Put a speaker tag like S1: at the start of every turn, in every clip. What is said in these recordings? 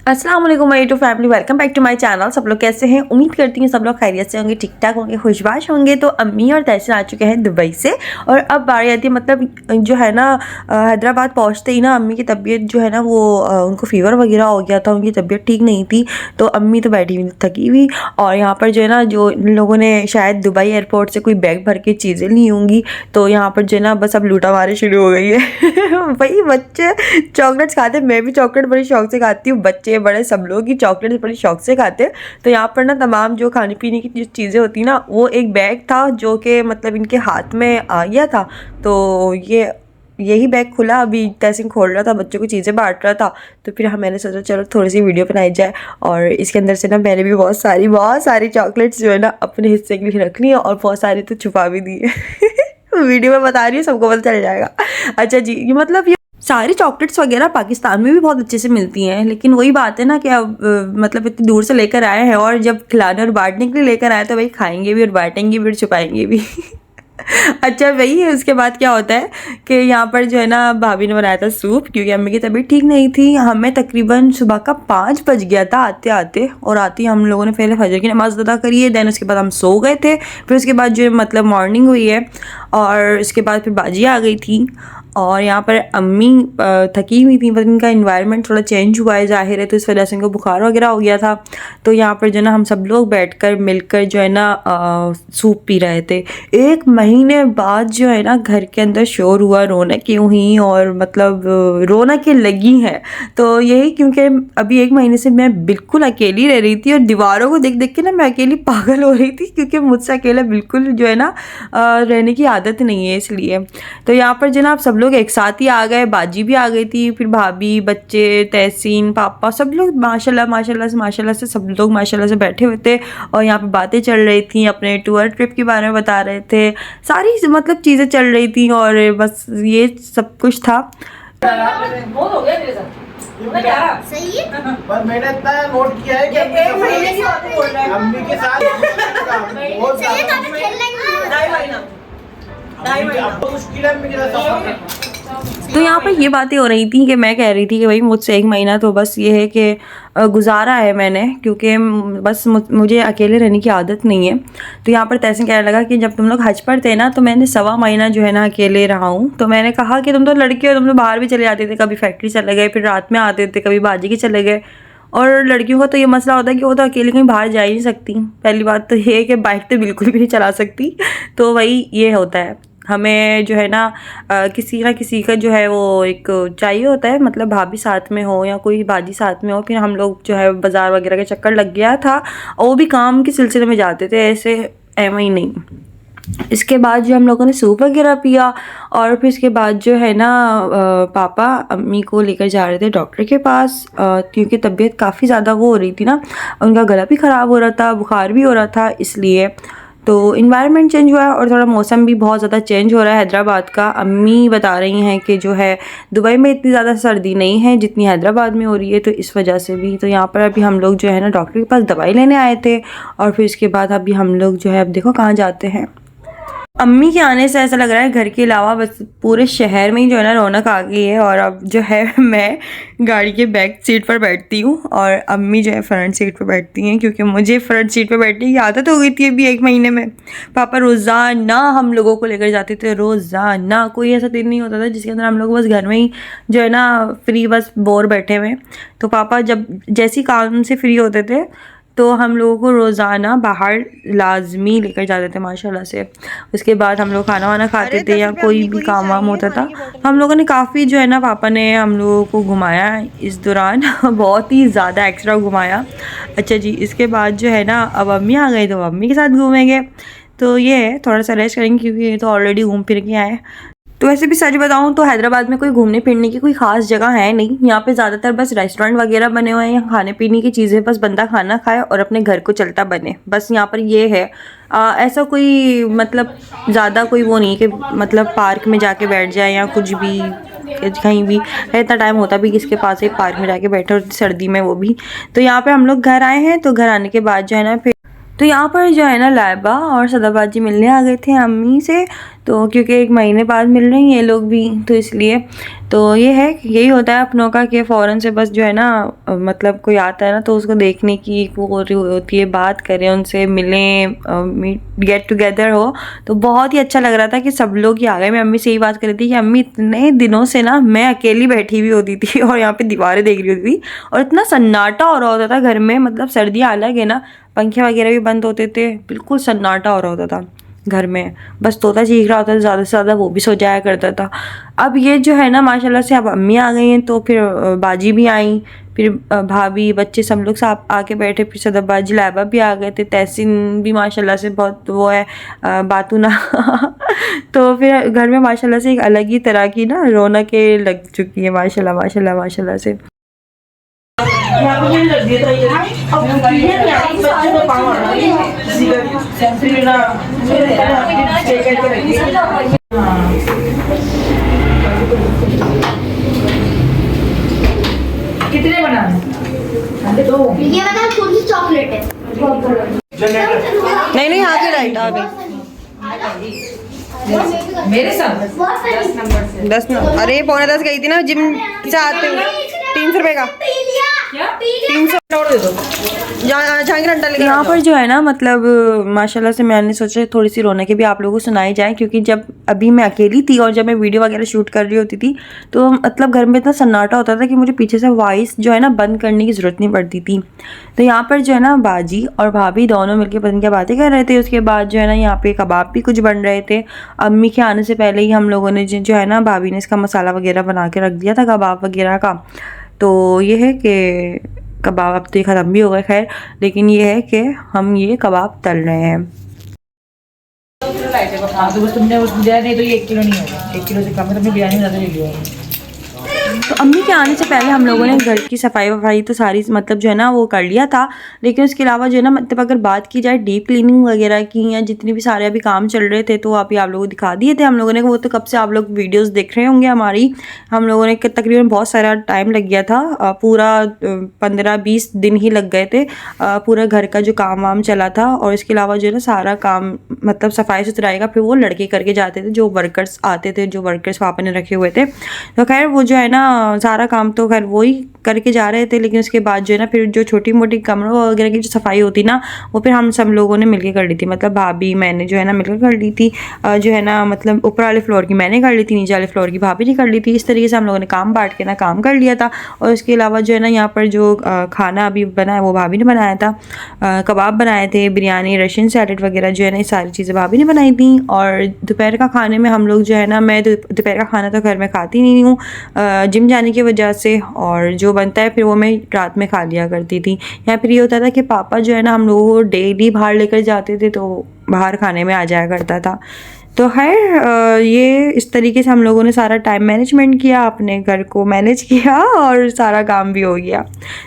S1: अस्सलाम वालेकुम my YouTube family, welcome back to my channel. सब लोग कैसे हैं? उम्मीद करती हूँ सब लोग खैरियत से होंगे, ठीक ठाक होंगे, खुशबाश होंगे। तो अम्मी और तहसीन आ चुके हैं दुबई से और अब बारी आती है मतलब जो है ना हैदराबाद पहुँचते ही ना अम्मी की तबीयत जो है ना वो उनको फ़ीवर वगैरह हो गया था, उनकी तबीयत ठीक नहीं थी। तो अम्मी तो बैठी हुई थकी हुई और यहाँ पर जो है ना जो इन लोगों ने शायद दुबई एयरपोर्ट से कोई बैग भर के चीज़ें ली होंगी, तो यहाँ पर जो है ना बस अब लूटा मारी शुरू हो गई है। भाई बच्चे चॉकलेट्स खाते, मैं भी चॉकलेट बड़े शौक से खाती हूँ, बच्चे बड़े सब लोग ही चॉकलेट बड़े शौक से खाते हैं। तो यहाँ पर ना तमाम जो खाने पीने की जो चीज़ें होती ना, वो एक बैग था जो कि मतलब इनके हाथ में आ गया था। तो यही बैग खुला, अभी तहसीन खोल रहा था, बच्चों को चीज़ें बांट रहा था। तो फिर मैंने सोचा चलो थोड़ी सी वीडियो बनाई जाए और इसके अंदर से ना मैंने भी बहुत सारी चॉकलेट्स जो है ना अपने हिस्से के लिए रख ली और बहुत सारी तो छुपा भी दी है। वीडियो में बता रही हूँ, सबको पता चल जाएगा। अच्छा जी, ये मतलब सारी चॉकलेट्स वगैरह पाकिस्तान में भी बहुत अच्छे से मिलती हैं, लेकिन वही बात है ना कि अब मतलब इतनी दूर से लेकर आए हैं और जब खिलाने और बांटने के लिए लेकर आए तो भाई खाएंगे भी और बांटेंगे भी और छुपाएंगे भी। अच्छा वही है। उसके बाद क्या होता है कि यहाँ पर जो है ना भाभी ने बनाया था सूप, क्योंकि अम्मी की तबीयत ठीक नहीं थी। हमें तकरीबन सुबह का 5 बज गया था आते आते, और आते ही हम लोगों ने पहले फजर की नमाज़ अदा करी है, देन उसके बाद हम सो गए थे। फिर उसके बाद जो है मतलब मॉर्निंग हुई है और उसके बाद फिर बाजी आ गई थी और यहाँ पर अम्मी थकी हुई थी, पर इनका इन्वायरमेंट थोड़ा चेंज हुआ है ज़ाहिर है, तो इस वजह से इनको बुखार वगैरह हो गया था। तो यहाँ पर जो है ना हम सब लोग बैठकर मिलकर जो है ना सूप पी रहे थे। 1 महीने बाद जो है ना घर के अंदर शोर हुआ, रौनकें हुई और मतलब रौनकें लगी हैं। तो यही क्योंकि अभी 1 महीने से मैं बिल्कुल अकेली रह रही थी और दीवारों को देख देख के ना मैं अकेली पागल हो रही थी, क्योंकि मुझसे अकेला बिल्कुल जो है ना रहने की आदत नहीं है इसलिए। तो यहाँ पर जो ना आप सब लोग एक साथ ही आ गए, बाजी भी आ गई थी, फिर भाभी, बच्चे, तहसीन, पापा, सब लोग माशाल्लाह से सब लोग माशाल्लाह से बैठे हुए थे और यहाँ पे बातें चल रही थी, अपने टूर ट्रिप के बारे में बता रहे थे, सारी मतलब चीज़ें चल रही थी और बस ये सब कुछ था।
S2: बहुत हो गया मेरे साथ। सही है, पर मैंने इतना नोट किया है कि एक महीने की बात बोल रहा है अम्मी के साथ बहुत ज्यादा मुश्किल है अम्मी के साथ।
S1: तो यहाँ पर ये बातें हो रही थी कि मैं कह रही थी कि भाई मुझसे 1 महीना तो बस ये है कि गुजारा है मैंने, क्योंकि बस मुझे अकेले रहने की आदत नहीं है। तो यहाँ पर तहसीन कहने लगा कि जब तुम लोग हज पर थे ना तो मैंने 1.25 महीना जो है ना अकेले रहा हूँ। तो मैंने कहा कि तुम तो लड़के हो, तुम तो बाहर भी चले जाते थे, कभी फैक्ट्री चले गए, फिर रात में आते थे, कभी बाजी के चले गए। और लड़कियों का तो ये मसला होता है कि वो तो अकेले कहीं बाहर जा ही नहीं सकती। पहली बात तो ये है कि बाइक तो बिल्कुल भी नहीं चला सकती। तो वही ये होता है, हमें जो है ना किसी ना किसी का जो है वो एक चाहिए होता है, मतलब भाभी साथ में हो या कोई बाजी साथ में हो। फिर हम लोग जो है बाज़ार वगैरह का चक्कर लग गया था और वो भी काम के सिलसिले में जाते थे, ऐसे एम ही नहीं। इसके बाद जो हम लोगों ने सूप वगैरह पिया और फिर इसके बाद जो है ना पापा अम्मी को लेकर जा रहे थे डॉक्टर के पास, क्योंकि तबीयत काफ़ी ज़्यादा वो हो रही थी ना, उनका गला भी ख़राब हो रहा था, बुखार भी हो रहा था, इसलिए। तो इन्वायरमेंट चेंज हुआ है और थोड़ा मौसम भी बहुत ज़्यादा चेंज हो रहा है हैदराबाद का। अम्मी बता रही हैं कि जो है दुबई में इतनी ज़्यादा सर्दी नहीं है जितनी हैदराबाद में हो रही है, तो इस वजह से भी। तो यहाँ पर अभी हम लोग जो है ना डॉक्टर के पास दवाई लेने आए थे और फिर इसके बाद अभी हम लोग जो है अब देखो कहाँ जाते हैं। अम्मी के आने से ऐसा लग रहा है घर के अलावा बस पूरे शहर में ही जो है ना रौनक आ गई है। और अब जो है मैं गाड़ी के बैक सीट पर बैठती हूँ और अम्मी जो है फ्रंट सीट पर बैठती हैं, क्योंकि मुझे फ्रंट सीट पर बैठने की आदत हो गई थी अभी 1 महीने में। पापा रोज़ाना हम लोगों को लेकर जाते थे, रोज़ाना। कोई ऐसा दिन नहीं होता था जिसके अंदर हम लोग बस घर में ही जो है ना फ्री बस बोर बैठे हुए। तो पापा जब जैसे काम से फ्री होते थे तो हम लोगों को रोज़ाना बाहर लाजमी लेकर जाते थे माशाल्लाह से। उसके बाद हम लोग खाना वाना खाते थे या कोई भी काम वाम होता था। हम लोगों ने काफ़ी जो है ना पापा ने हम लोगों को घुमाया इस दौरान। बहुत ही ज़्यादा एक्स्ट्रा घुमाया। अच्छा जी, इसके बाद जो है ना अब अम्मी आ गई तो अम्मी के साथ घूमेंगे। तो ये है थोड़ा सा रेस्ट करेंगे, क्योंकि ये तो ऑलरेडी घूम फिर के आए। तो वैसे भी सच बताऊं तो हैदराबाद में कोई घूमने फिरने की कोई ख़ास जगह है नहीं। यहाँ पे ज़्यादातर बस रेस्टोरेंट वगैरह बने हुए हैं या खाने पीने की चीज़ें, बस बंदा खाना खाए और अपने घर को चलता बने, बस यहाँ पर ये है। ऐसा कोई मतलब ज़्यादा कोई वो नहीं कि मतलब पार्क में जाके बैठ जाए या कुछ भी कहीं भी। इतना टाइम होता भी किसके पास एक पार्क में जाके बैठे, और सर्दी में वो भी। तो यहाँ पर हम लोग घर आए हैं, तो घर आने के बाद जो है ना फिर तो यहाँ पर जो है ना लाइबा और सदाबाजी मिलने आ गए थे अम्मी से। तो क्योंकि 1 महीने बाद मिल रही हैं ये लोग भी, तो इसलिए तो ये है, यही होता है अपनों का कि फ़ौरन से बस जो है ना मतलब कोई आता है ना तो उसको देखने की वो होती है, बात करें उनसे, मिलें, गेट टुगेदर हो। तो बहुत ही अच्छा लग रहा था कि सब लोग ही आ गए। मैं अम्मी से यही बात कर रही थी कि अम्मी इतने दिनों से ना मैं अकेली बैठी हुई होती थी और यहाँ पे दीवारें देख रही होती थी और इतना सन्नाटा हो रहा होता था घर में, मतलब सर्दियाँ अलग है ना, पंखे वगैरह भी बंद होते थे, बिल्कुल सन्नाटा हो रहा होता था घर में, बस तोता चीख रहा होता था ज़्यादा से ज़्यादा, वो भी सो जाया करता था। अब ये जो है ना माशाल्लाह से अब अम्मी आ गई हैं, तो फिर बाजी भी आई, फिर भाभी, बच्चे सब लोग साथ आके बैठे, फिर सदब्बाजी लाइबा भी आ गए थे, तहसीन भी माशाल्लाह से बहुत वो है बातूना तो फिर घर में माशाल्लाह से एक अलग ही तरह की ना रौनकें लग चुकी है माशाल्लाह माशाल्लाह माशाल्लाह से।
S3: कितने बनाने? दो।
S4: ये बता कौन सी चॉकलेट है?
S1: नहीं नहीं आगे राइट आगे
S3: मेरे साथ
S1: 10 नंबर। अरे 9:45 गई थी ना जिम से आते हुए, 300 रुपये का,
S3: क्या?
S1: 300
S3: नोट दे दो।
S1: जहांगीर अंडा लेकर यहाँ पर जो है ना मतलब माशाल्लाह से मैंने सोचा थोड़ी सी रौनकें भी आप लोगों को सुनाई जाए, क्योंकि जब अभी मैं अकेली थी और जब मैं वीडियो वगैरह शूट कर रही होती थी तो मतलब घर में इतना सन्नाटा होता था कि मुझे पीछे से वॉइस जो है ना बंद करने की ज़रूरत नहीं पड़ती थी। तो यहाँ पर जो है ना बाजी और भाभी दोनों मिलकर पता नहीं क्या बातें कर रहे थे। उसके बाद जो है ना यहाँ पे कबाब भी कुछ बन रहे थे। अम्मी के आने से पहले ही हम लोगों ने जो है ना भाभी ने इसका मसाला वगैरह बना के रख दिया था कबाब वगैरह का। तो ये है कि कबाब अब तो ख़त्म भी हो गए खैर, लेकिन ये है कि हम ये कबाब तल रहे हैं।
S3: हाँ तो बस तुमने उस दिया नहीं तो ये 1 किलो नहीं होगा, 1 किलो से कम है, तुमने बिरयानी ज़्यादा ले लिया है।
S1: तो अम्मी के आने से पहले हम लोगों ने घर की सफाई वफाई तो सारी मतलब जो है ना वो कर लिया था, लेकिन उसके अलावा जो है ना मतलब अगर बात की जाए डीप क्लीनिंग वगैरह की या जितने भी सारे अभी काम चल रहे थे तो अभी आप लोगों को दिखा दिए थे हम लोगों ने। वो तो कब से आप लोग वीडियोस देख रहे होंगे हमारी, हम लोगों ने तकरीबन बहुत सारा टाइम लग गया था, पूरा 15-20 दिन ही लग गए थे, पूरा घर का जो काम वाम चला था। और इसके अलावा जो है ना सारा काम मतलब सफाई सुथराई का फिर वो लड़के करके जाते थे, जो वर्कर्स आते थे, जो वर्कर्स पापा ने रखे हुए थे। तो खैर वो जो है ना सारा काम तो खैर वो ही करके जा रहे थे, लेकिन उसके बाद जो है ना फिर जो छोटी मोटी कमरों वगैरह की जो सफाई होती ना वो फिर हम सब लोगों ने मिलके कर ली थी, मतलब भाभी मैंने जो है ना मिलकर कर ली थी। जो है ना मतलब ऊपर वाले फ्लोर की मैंने कर ली थी, नीचे वाले फ्लोर की भाभी ने कर ली थी। इस तरीके से हम लोगों ने काम बांट के ना काम कर लिया था। और इसके अलावा जो है ना यहाँ पर जो खाना अभी बना है वो भाभी ने बनाया था, कबाब बनाए थे, बिरयानी, रशियन सैलेड वगैरह जो है ना ये सारी चीज़ें भाभी ने बनाई थी। और दोपहर का खाने में हम लोग जो है ना, मैं दोपहर का खाना तो घर में खाती नहीं हूँ जिम जाने की वजह से, और जो बनता है फिर वो मैं रात में खा लिया करती थी। या फिर ये होता था कि पापा जो है ना हम लोगों को डेली बाहर लेकर जाते थे तो बाहर खाने में आ जाया करता था। तो खैर ये इस तरीके से हम लोगों ने सारा टाइम मैनेजमेंट किया, अपने घर को मैनेज किया और सारा काम भी हो गया।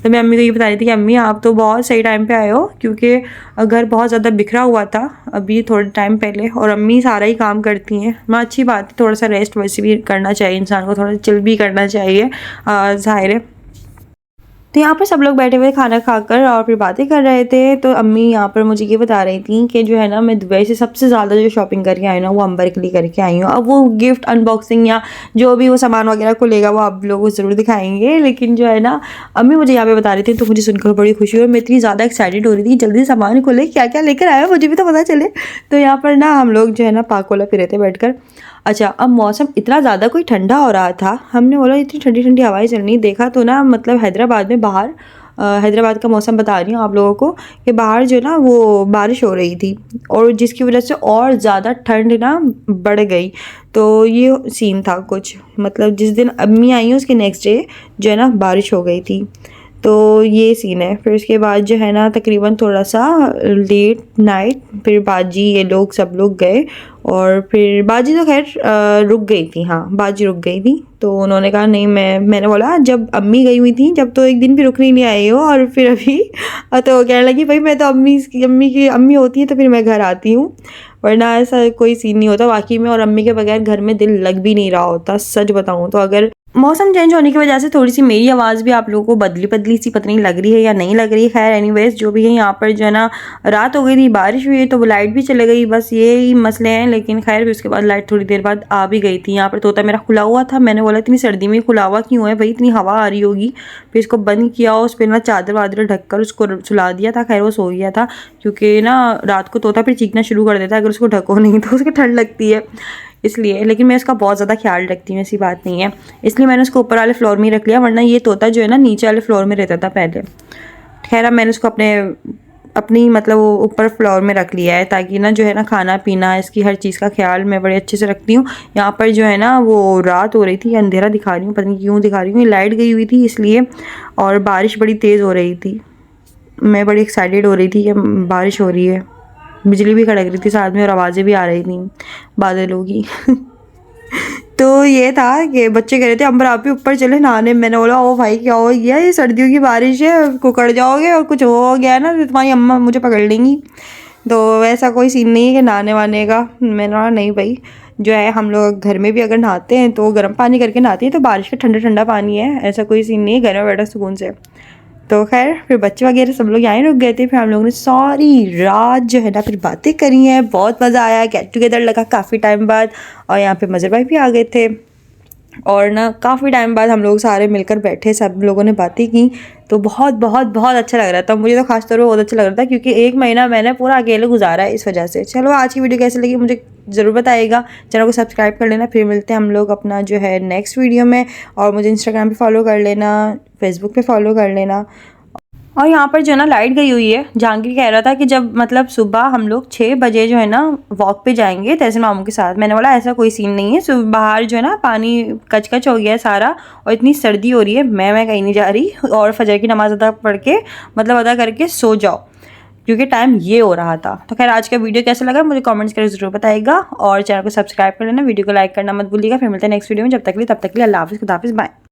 S1: तो मैं अम्मी को ये बता रही थी कि अम्मी आप तो बहुत सही टाइम पे आए हो, क्योंकि घर बहुत ज़्यादा बिखरा हुआ था अभी थोड़े टाइम पहले, और अम्मी सारा ही काम करती हैं। मैं अच्छी बात है, थोड़ा सा रेस्ट वैसे भी करना चाहिए इंसान को, थोड़ा चिल भी करना चाहिए, ज़ाहिर है। तो यहाँ पर सब लोग बैठे हुए खाना खाकर और फिर बातें कर रहे थे। तो अम्मी यहाँ पर मुझे ये बता रही थी कि जो है ना मैं दुबई से सबसे ज़्यादा जो शॉपिंग करके आई हूँ ना वो अंबर के लिए करके आई हूँ। अब वो गिफ्ट अनबॉक्सिंग या जो भी वो सामान वगैरह को लेगा वो आप लोगों को ज़रूर दिखाएंगे, लेकिन जो है ना अम्मी मुझे यहाँ पे बता रही थी तो मुझे सुनकर बड़ी खुशी हुई और मैं इतनी ज़्यादा एक्साइटेड हो रही थी जल्दी सामान खोले, क्या क्या लेकर आया मुझे भी तो पता चले। तो यहाँ पर ना हम लोग जो है ना पाकोला फिर रहे थे बैठ कर। अच्छा अब मौसम इतना ज़्यादा कोई ठंडा हो रहा था, हमने बोला इतनी ठंडी ठंडी हवाएं चल रही, देखा तो ना मतलब हैदराबाद में बाहर हैदराबाद का मौसम बता रही हूँ आप लोगों को कि बाहर जो ना वो बारिश हो रही थी, और जिसकी वजह से और ज़्यादा ठंड ना बढ़ गई। तो ये सीन था कुछ, मतलब जिस दिन अम्मी आई हैं उसके नेक्स्ट डे जो है ना बारिश हो गई थी। तो ये सीन है। फिर उसके बाद जो है ना तकरीबन थोड़ा सा लेट नाइट फिर बाजी ये लोग सब लोग गए, और फिर बाजी तो खैर रुक गई थी, हाँ बाजी रुक गई थी। तो उन्होंने कहा नहीं, मैंने बोला जब अम्मी गई हुई थी जब तो एक दिन भी रुकने नहीं आई हो, और फिर अभी तो कहने लगी भाई मैं तो अम्मी होती है तो फिर मैं घर आती हूँ, वरना ऐसा कोई सीन नहीं होता वाकई में। और अम्मी के बगैर घर में दिल लग भी नहीं रहा होता, सच बताऊँ तो। अगर मौसम चेंज होने की वजह से थोड़ी सी मेरी आवाज़ भी आप लोगों को बदली बदली सी पता नहीं लग रही है या नहीं लग रही है। खैर एनीवेज जो भी है, यहाँ पर जो है ना रात हो गई थी, बारिश हुई तो लाइट भी चले गई, बस यही मसले हैं। लेकिन खैर फिर उसके बाद लाइट थोड़ी देर बाद आ भी गई थी। यहाँ पर तोता मेरा खुला हुआ था, मैंने बोला इतनी सर्दी में खुला हुआ क्यों है भाई, इतनी हवा आ रही होगी। फिर इसको बंद किया, उस पर ना चादर वादर ढक कर उसको सुला दिया था। खैर वो सो गया था, क्योंकि ना रात को तोता फिर चीखना शुरू कर देता है अगर उसको ढको नहीं तो, उसको ठंड लगती है इसलिए। लेकिन मैं इसका बहुत ज़्यादा ख्याल रखती हूँ, ऐसी बात नहीं है, इसलिए मैंने उसको ऊपर वाले फ्लोर में ही रख लिया, वरना ये तोता जो है ना नीचे वाले फ्लोर में रहता था पहले। खैर अब मैंने उसको अपनी मतलब ऊपर फ्लोर में रख लिया है, ताकि ना जो है ना खाना पीना इसकी हर चीज़ का ख्याल मैं बड़े अच्छे से रखती हूँ। यहाँ पर जो है ना वो रात हो रही थी, अंधेरा दिखा रही हूँ, पता नहीं क्यों दिखा रही हूँ, लाइट गई हुई थी इसलिए, और बारिश बड़ी तेज़ हो रही थी। मैं बड़ी एक्साइटेड हो रही थी कि बारिश हो रही है, बिजली भी कड़क रही थी साथ में और आवाज़ें भी आ रही थी बादलों की तो ये था कि बच्चे कह रहे थे अम्बर आप भी ऊपर चले नहाने। मैंने बोला ओ भाई क्या हो गया, ये सर्दियों की बारिश है, कुकड़ जाओगे और कुछ हो गया ना तो तुम्हारी अम्मा मुझे पकड़ लेंगी। तो ऐसा कोई सीन नहीं है कि नहाने वाने का। मैंने बोला नहीं भाई, जो है हम लोग घर में भी अगर नहाते हैं तो गर्म पानी करके नहाते हैं, तो बारिश का ठंडा ठंडा पानी है, ऐसा कोई सीन नहीं है, घर में बैठा सुकून से। तो खैर फिर बच्चे वगैरह सब लोग यहाँ रुक गए थे, फिर हम लोगों ने सारी रात जो है ना फिर बातें करी हैं, बहुत मज़ा आया, गेट टुगेदर लगा काफ़ी टाइम बाद। और यहाँ पे मज़र भाई भी आ गए थे, और ना काफ़ी टाइम बाद हम लोग सारे मिलकर बैठे, सब लोगों ने बातें की, तो बहुत बहुत बहुत अच्छा लग रहा था। मुझे तो खास तौर पर बहुत अच्छा लग रहा था, क्योंकि 1 महीना मैंने पूरा अकेले गुजारा है इस वजह से। चलो आज की वीडियो कैसी लगी मुझे ज़रूर बताइएगा, चैनल को सब्सक्राइब कर लेना। फिर मिलते हैं हम लोग अपना जो है नेक्स्ट वीडियो में, और मुझे इंस्टाग्राम पे फॉलो कर लेना, फेसबुक पे फॉलो कर लेना। और यहाँ पर जो है ना लाइट गई हुई है। जहांगीर कह रहा था कि जब मतलब सुबह हम लोग 6 बजे जो है ना वॉक पे जाएंगे तहसीन मामू के साथ। मैंने बोला ऐसा कोई सीन नहीं है, सुबह बाहर जो है ना पानी कच हो गया है सारा, और इतनी सर्दी हो रही है, मैं कहीं नहीं जा रही, और फजर की नमाज़ अदा पढ़ के मतलब अदा करके सो जाओ, क्योंकि टाइम ये हो रहा था। तो खैर आज का वीडियो कैसा लगा मुझे कमेंट्स करके ज़रूर बताइएगा, और चैनल को सब्सक्राइब कर लेना, वीडियो को लाइक करना मत भूलिएगा। फिर मिलते हैं नेक्स्ट वीडियो में, जब तक के लिए तब तक के लिए अल्लाह हाफ़िज़, खुदा हाफ़िज़, बाय।